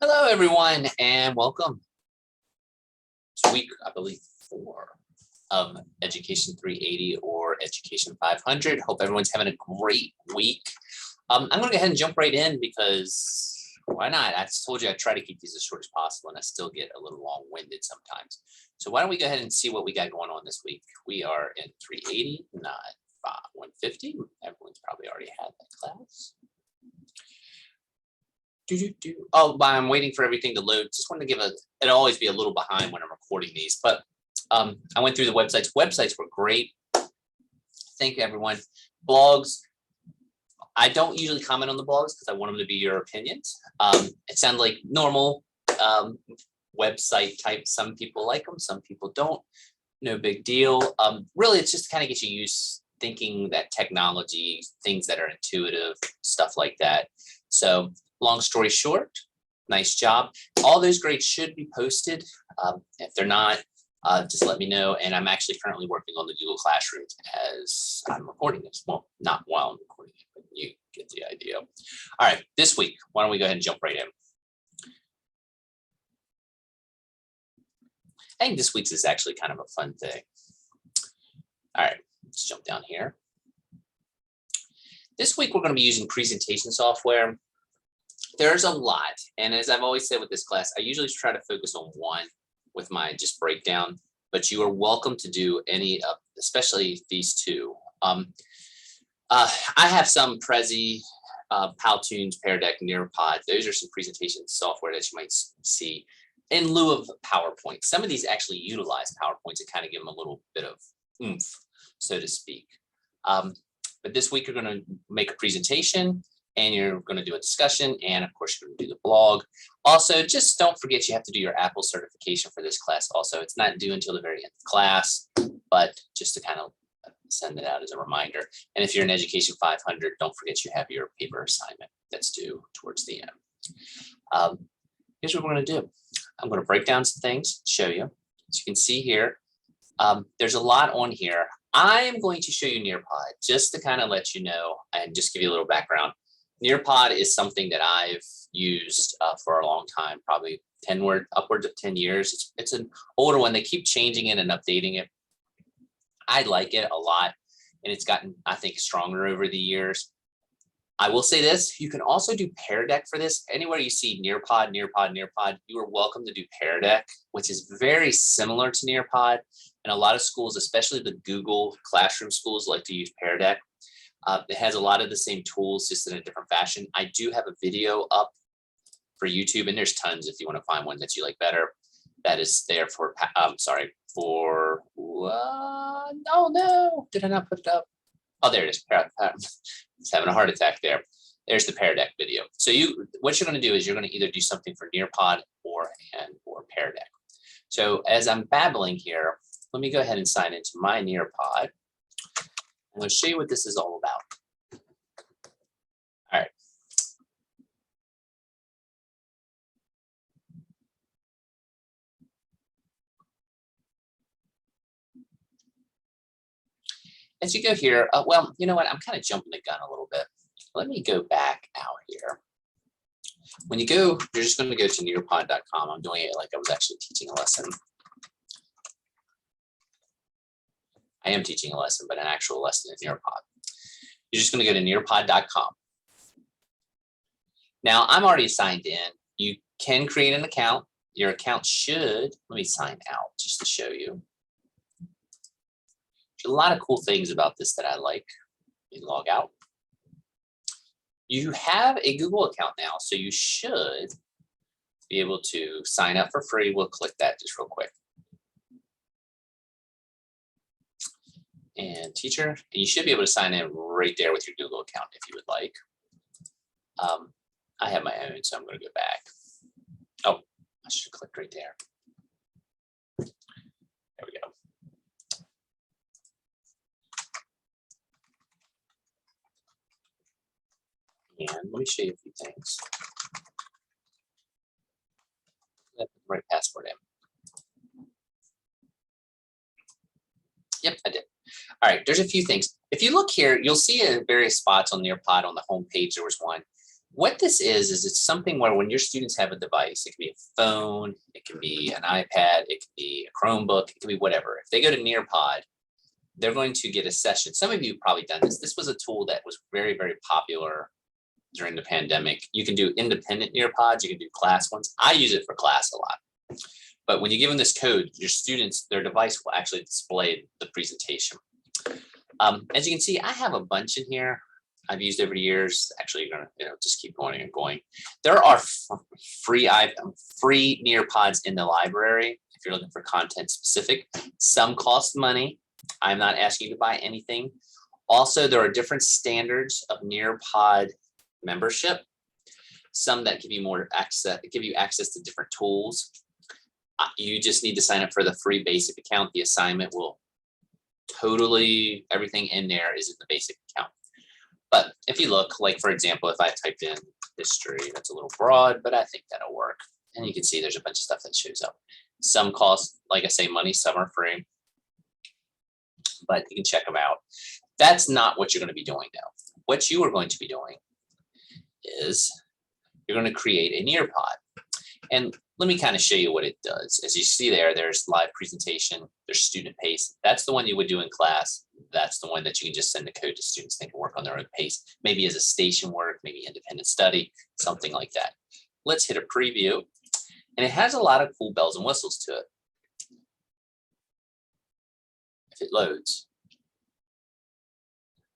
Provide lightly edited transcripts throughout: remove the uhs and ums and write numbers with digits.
Hello, everyone, and welcome to week, I believe, 4 of Education 380 or Education 500. Hope everyone's having a great week. I'm going to go ahead and jump right in because why not? I told you I try to keep these as short as possible, and I still get a little long-winded sometimes. So why don't we go ahead and see what we got going on this week? We are in 380, not 150. Everyone's probably already had that class. Oh, I'm waiting for everything to load. Just wanted to give it'll always be a little behind when I'm recording these, but I went through the websites. Websites were great. Thank you, everyone. Blogs. I don't usually comment on the blogs because I want them to be your opinions. It sounded like normal website type. Some people like them, some people don't. No big deal. Really, it's just to kind of get you used thinking that technology, things that are intuitive, stuff like that. So long story short, nice job. All those grades should be posted. If they're not, just let me know. And I'm actually currently working on the Google Classroom as I'm recording this. Well, not while I'm recording it, but you get the idea. All right, this week, why don't we go ahead and jump right in? I think this week's is actually kind of a fun thing. All right, let's jump down here. This week, we're going to be using presentation software. There's a lot, and as I've always said with this class, I usually try to focus on one with my just breakdown, but you are welcome to do any of, especially these two. I have some Prezi, Powtoons, Pear Deck, Nearpod. Those are some presentation software that you might see in lieu of PowerPoint. Some of these actually utilize PowerPoint to kind of give them a little bit of oomph, so to speak. But this week, you're going to make a presentation, and you're going to do a discussion, and of course, you're going to do the blog. Also, just don't forget you have to do your Apple certification for this class also. It's not due until the very end of class, but just to kind of send it out as a reminder. And if you're in Education 500, don't forget you have your paper assignment that's due towards the end. Here's what we're going to do. I'm going to break down some things, show you. As you can see here, there's a lot on here. I'm going to show you Nearpod just to kind of let you know and just give you a little background. Nearpod is something that I've used for a long time, probably upwards of 10 years. It's an older one. They keep changing it and updating it. I like it a lot, and it's gotten, I think, stronger over the years. I will say this, you can also do Pear Deck for this. Anywhere you see Nearpod, you are welcome to do Pear Deck, which is very similar to Nearpod. And a lot of schools, especially the Google Classroom schools, like to use Pear Deck. It has a lot of the same tools, just in a different fashion. I do have a video up for YouTube, and there's tons if you want to find one that you like better. That is there for, no, did I not put it up? Oh, there it is. It's having a heart attack there. There's the Pear Deck video. So what you're going to do is you're going to either do something for Nearpod or Pear Deck. So as I'm babbling here, let me go ahead and sign into my Nearpod. I'm going to show you what this is all about. All right. As you go here, well, you know what? I'm kind of jumping the gun a little bit. Let me go back out here. When you go, you're just going to go to nearpod.com. I'm doing it like I was actually teaching a lesson. I am teaching a lesson, but an actual lesson in Nearpod. You're just going to go to nearpod.com. Now, I'm already signed in. You can create an account. Your account should, let me sign out just to show you. There's a lot of cool things about this that I like. You log out. You have a Google account now, so you should be able to sign up for free. We'll click that just real quick. And teacher, and you should be able to sign in right there with your Google account if you would like. I have my own, so I'm going to go back. Oh, I should have clicked right there. There we go. And let me show you a few things. Put the right password in. Yep, I did. All right, there's a few things. If you look here, you'll see in various spots on Nearpod on the home page, there was one. What this is it's something where when your students have a device, it can be a phone, it can be an iPad, it can be a Chromebook, it can be whatever. If they go to Nearpod, they're going to get a session. Some of you have probably done this. This was a tool that was very, very popular during the pandemic. You can do independent Nearpods, you can do class ones. I use it for class a lot. But when you give them this code, your students, their device will actually display the presentation. As you can see, I have a bunch in here I've used over the years. Actually, you're gonna just keep going and going. There are free Nearpods in the library if you're looking for content specific. Some cost money. I'm not asking you to buy anything. Also, there are different standards of Nearpod membership. Some that give you more access, give you access to different tools. You just need to sign up for the free basic account. The assignment will totally, everything in there is in the basic account. But if you look, like for example, if I typed in history, that's a little broad, but I think that'll work. And you can see there's a bunch of stuff that shows up. Some cost, like I say, money, some are free, but you can check them out. That's not what you're going to be doing now. What you are going to be doing is you're going to create a Nearpod. And let me kind of show you what it does. As you see there, there's live presentation, there's student pace. That's the one you would do in class. That's the one that you can just send the code to students. They can work on their own pace, maybe as a station work, maybe independent study, something like that. Let's hit a preview. And it has a lot of cool bells and whistles to it. If it loads.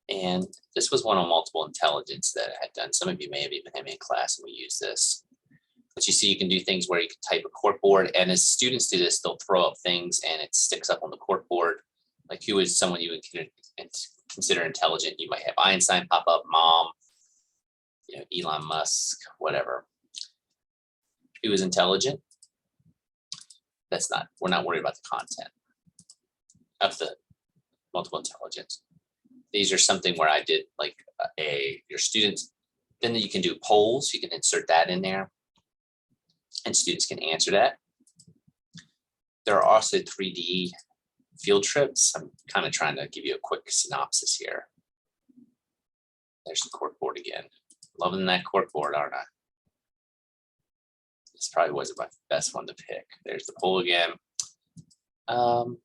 And this was one on multiple intelligence that I had done. Some of you may have even had me in class and we use this. But you see, you can do things where you can type a corkboard, and as students do this, they'll throw up things and it sticks up on the corkboard. Like who is someone you would consider intelligent? You might have Einstein pop up, mom, Elon Musk, whatever. Who is intelligent? We're not worried about the content of the multiple intelligence. These are something where I did like your students, then you can do polls, you can insert that in there. And students can answer that. There are also 3D field trips. I'm kind of trying to give you a quick synopsis here. There's the corkboard again. Loving that corkboard, aren't I? This probably wasn't my best one to pick. There's the poll again. I'll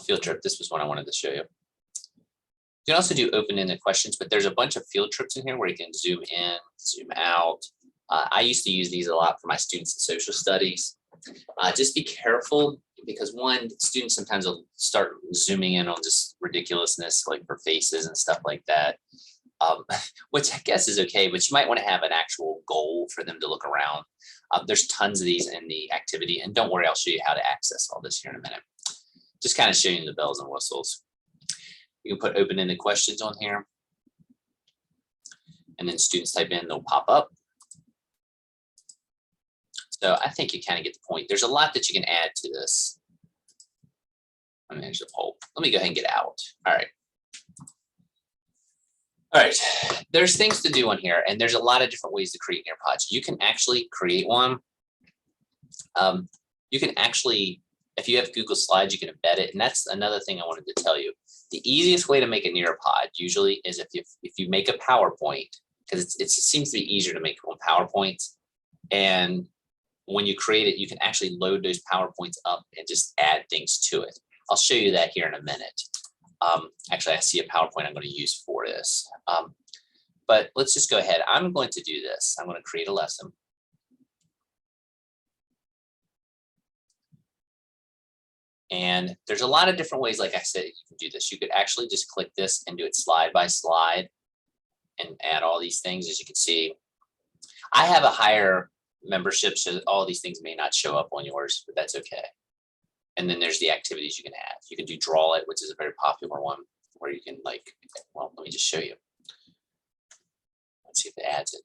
field trip. This was one I wanted to show you. You can also do open-ended questions, but there's a bunch of field trips in here where you can zoom in, zoom out. I used to use these a lot for my students in social studies. Just be careful because one, students sometimes will start zooming in on just ridiculousness, like for faces and stuff like that, which I guess is okay, but you might want to have an actual goal for them to look around. There's tons of these in the activity, and don't worry, I'll show you how to access all this here in a minute. Just kind of showing you the bells and whistles. You can put open-ended questions on here, and then students type in, they'll pop up. So I think you kind of get the point. There's a lot that you can add to this. Manage the poll. Let me go ahead and get out. All right. All right. There's things to do on here, and there's a lot of different ways to create Nearpods. You can actually create one. You can actually, if you have Google Slides, you can embed it. And that's another thing I wanted to tell you. The easiest way to make a Nearpod usually is if you make a PowerPoint, because it seems to be easier to make on PowerPoints. And when you create it, you can actually load those PowerPoints up and just add things to it. I'll show you that here in a minute. Actually, I see a PowerPoint I'm going to use for this. But let's just go ahead. I'm going to do this. I'm going to create a lesson. And there's a lot of different ways, like I said, you can do this. You could actually just click this and do it slide by slide and add all these things. As you can see, I have a higher membership, so all these things may not show up on yours, but that's okay. And then there's the activities you can add. You can do Draw It, which is a very popular one, where you can well, let me just show you. Let's see if it adds it.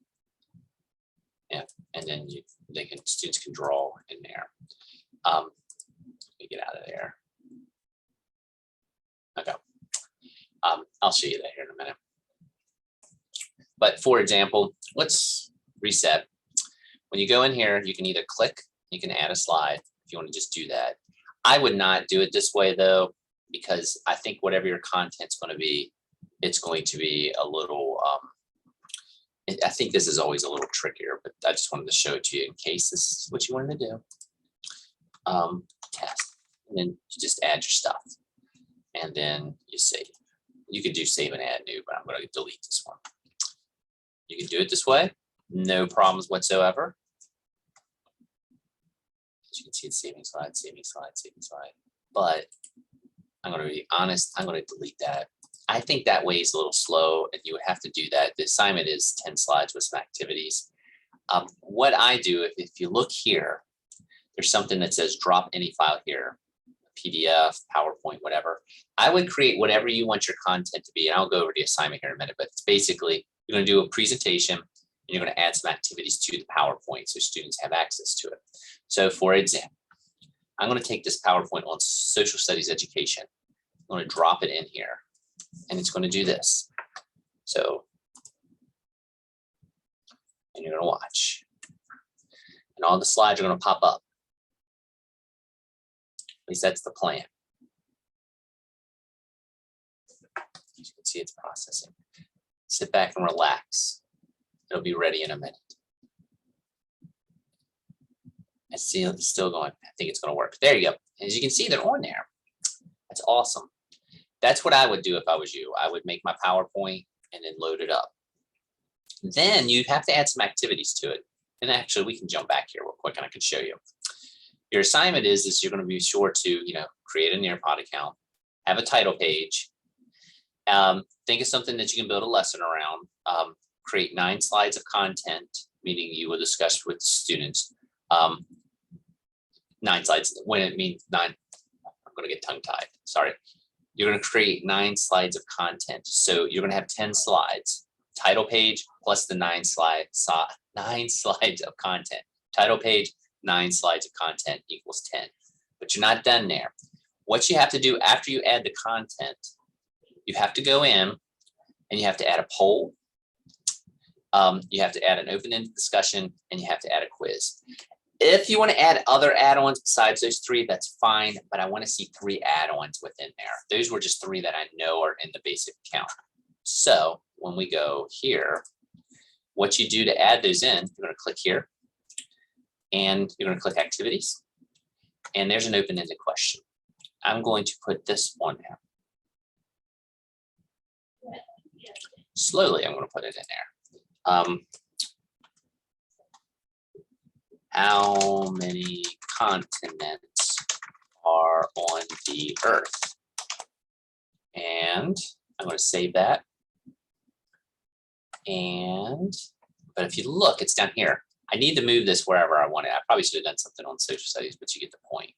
Yeah, and then students can draw in there. Let me get out of there. Okay. I'll show you that here in a minute. But for example, let's reset. When you go in here, you can either click, you can add a slide if you want to just do that. I would not do it this way though, because I think whatever your content's going to be, it's going to be a little I think this is always a little trickier, but I just wanted to show it to you in case this is what you wanted to do. Test, and then you just add your stuff, and then you save. You could do save and add new, but I'm going to delete this one. You can do it this way, no problems whatsoever. As you can see, it's saving slide, saving slide, saving slide. But I'm going to be honest, I'm going to delete that. I think that way is a little slow, and you would have to do that. The assignment is 10 slides with some activities. What I do, if you look here, there's something that says drop any file here, PDF, PowerPoint, whatever. I would create whatever you want your content to be, and I'll go over the assignment here in a minute, but it's basically, you're going to do a presentation, and you're going to add some activities to the PowerPoint so students have access to it. So for example, I'm going to take this PowerPoint on social studies education. I'm going to drop it in here, and it's going to do this. So, and you're going to watch. And all the slides are going to pop up. At least that's the plan. As you can see, it's processing. Sit back and relax. It'll be ready in a minute. I see it's still going. I think it's going to work. There you go. As you can see, they're on there. That's awesome. That's what I would do if I was you. I would make my PowerPoint and then load it up. Then you have to add some activities to it. And actually, we can jump back here real quick and I can show you. Your assignment is you're going to be sure to, create a Nearpod account, have a title page, think of something that you can build a lesson around, create 9 slides of content, meaning you will discuss with students. 9 slides, when it means 9, I'm going to get tongue tied, sorry. You're going to create 9 slides of content. So you're going to have 10 slides, title page plus the 9 slides of content. Title page, 9 slides of content equals 10. But you're not done there. What you have to do after you add the content, you have to go in and you have to add a poll. You have to add an open-ended discussion, and you have to add a quiz. If you want to add other add-ons besides those 3, that's fine, but I want to see 3 add-ons within there. Those were just 3 that I know are in the basic account. So when we go here, what you do to add those in, you're going to click here, and you're going to click activities, and there's an open-ended question. I'm going to put this on there. Slowly, I'm going to put it in there. How many continents are on the Earth? And I'm going to save that. But if you look, it's down here. I need to move this wherever I want it. I probably should have done something on social studies, but you get the point.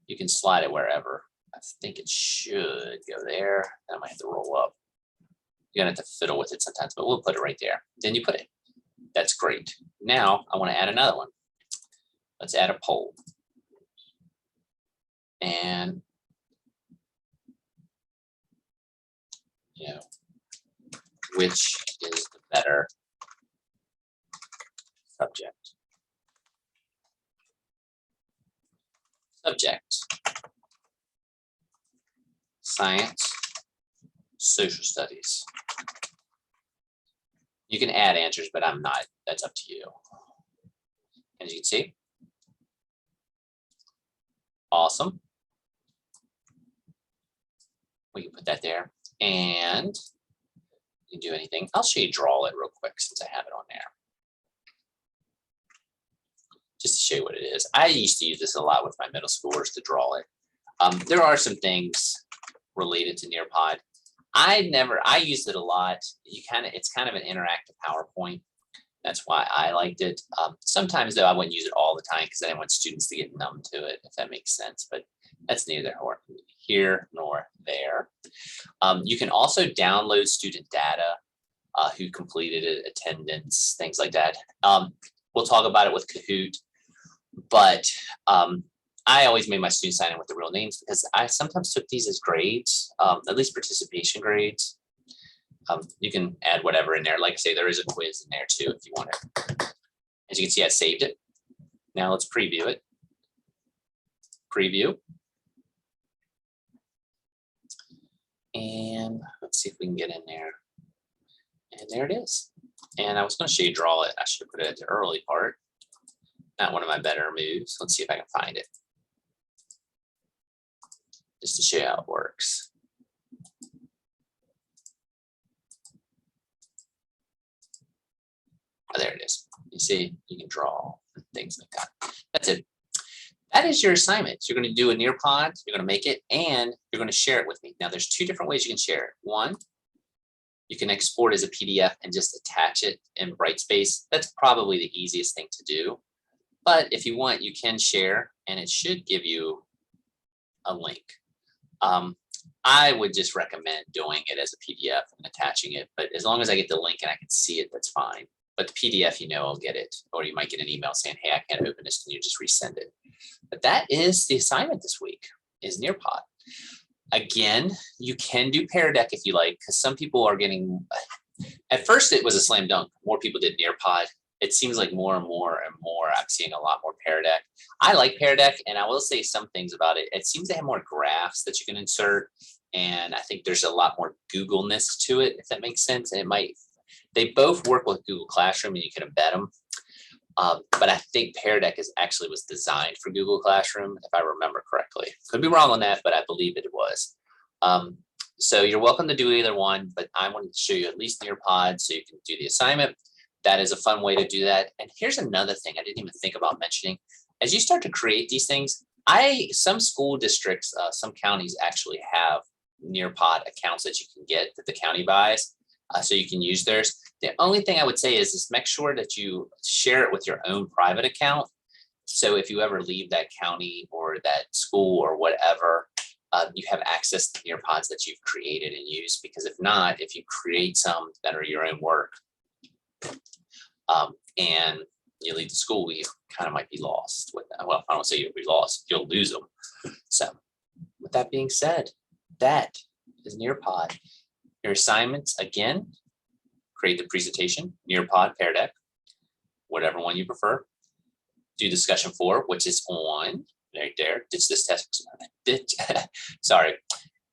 You can slide it wherever. I think it should go there. I might have to roll up. You're going to have to fiddle with it sometimes, but we'll put it right there. Then you put it. That's great. Now I want to add another one. Let's add a poll. And, which is the better subject? Subject. Science, social studies. You can add answers, but I'm not. That's up to you. As you can see. Awesome. We can put that there. And you can do anything. I'll show you draw it real quick since I have it on there. Just to show you what it is. I used to use this a lot with my middle schoolers to draw it. There are some things related to Nearpod. I used it a lot. It's kind of an interactive PowerPoint. That's why I liked it. Sometimes though, I wouldn't use it all the time because I didn't want students to get numb to it, if that makes sense. But that's neither here nor there. You can also download student data, who completed it, attendance, things like that. We'll talk about it with Kahoot, but I always made my students sign in with the real names because I sometimes took these as grades, at least participation grades. You can add whatever in there. Like I say, there is a quiz in there too if you want it. As you can see, I saved it. Now let's preview it. Preview. And let's see if we can get in there. And there it is. And I was going to show you draw it. I should have put it at the early part. Not one of my better moves. Let's see if I can find it. Just to show you how it works. Oh, there it is. You see, you can draw things like that. That's it. That is your assignment. You're going to do a Nearpod, you're going to make it, and you're going to share it with me. Now, there's two different ways you can share it. One, you can export as a PDF and just attach it in Brightspace. That's probably the easiest thing to do. But if you want, you can share, and it should give you a link. I would just recommend doing it as a PDF and attaching it. But as long as I get the link and I can see it, that's fine. But the PDF, you know, I'll get it. Or you might get an email saying, hey, I can't open this. Can you just resend it? But that is the assignment this week, is Nearpod. Again, you can do Pear Deck if you like, because some people are getting, at first it was a slam dunk. More people did Nearpod. It seems like more and more I'm seeing a lot more Pear Deck. I like Pear Deck, and I will say some things about it. It seems to have more graphs that you can insert, and I think there's a lot more Google-ness to it, if that makes sense. And they both work with Google Classroom, and you can embed them. But I think Pear Deck was designed for Google Classroom, if I remember correctly. Could be wrong on that, but I believe it was. So you're welcome to do either one, but I wanted to show you at least Nearpod so you can do the assignment. That is a fun way to do that. And here's another thing I didn't even think about mentioning. As you start to create these things, some school districts, some counties actually have Nearpod accounts that you can get that the county buys. So you can use theirs. The only thing I would say is just make sure that you share it with your own private account. So if you ever leave that county or that school or whatever, you have access to Nearpods that you've created and used. Because if not, if you create some that are your own work and you leave the school, you kind of might be lost with that. Well, I don't say you'll be lost, you'll lose them. So with that being said, that is Nearpod. Your assignments, again, create the presentation, Nearpod, Pear Deck, whatever one you prefer. Do discussion 4, which is on, right there, ditch this test, sorry,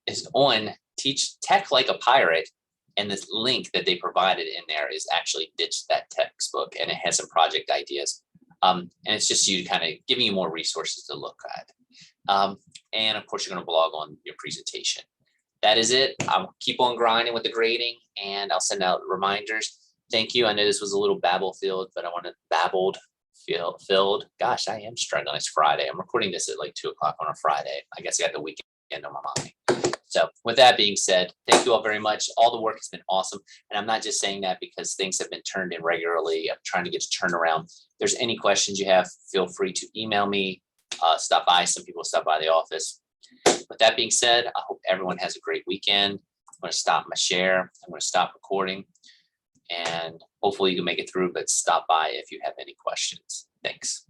is on Teach Tech Like a Pirate. And this link that they provided in there is actually Ditch That Textbook, and it has some project ideas. And it's just you kind of giving you more resources to look at. And of course, you're going to blog on your presentation. That is it. I'll keep on grinding with the grading, and I'll send out reminders. Thank you. I know this was a little babble filled, but I want to filled. Gosh, I am struggling. It's Friday. I'm recording this at like 2 o'clock on a Friday. I guess I got the weekend on my mind. So with that being said, thank you all very much. All the work has been awesome. And I'm not just saying that because things have been turned in regularly. I'm trying to get to turnaround. If there's any questions you have, feel free to email me, stop by. Some people stop by the office. With that being said, I hope everyone has a great weekend. I'm going to stop my share. I'm going to stop recording, and hopefully you can make it through, but stop by if you have any questions. Thanks.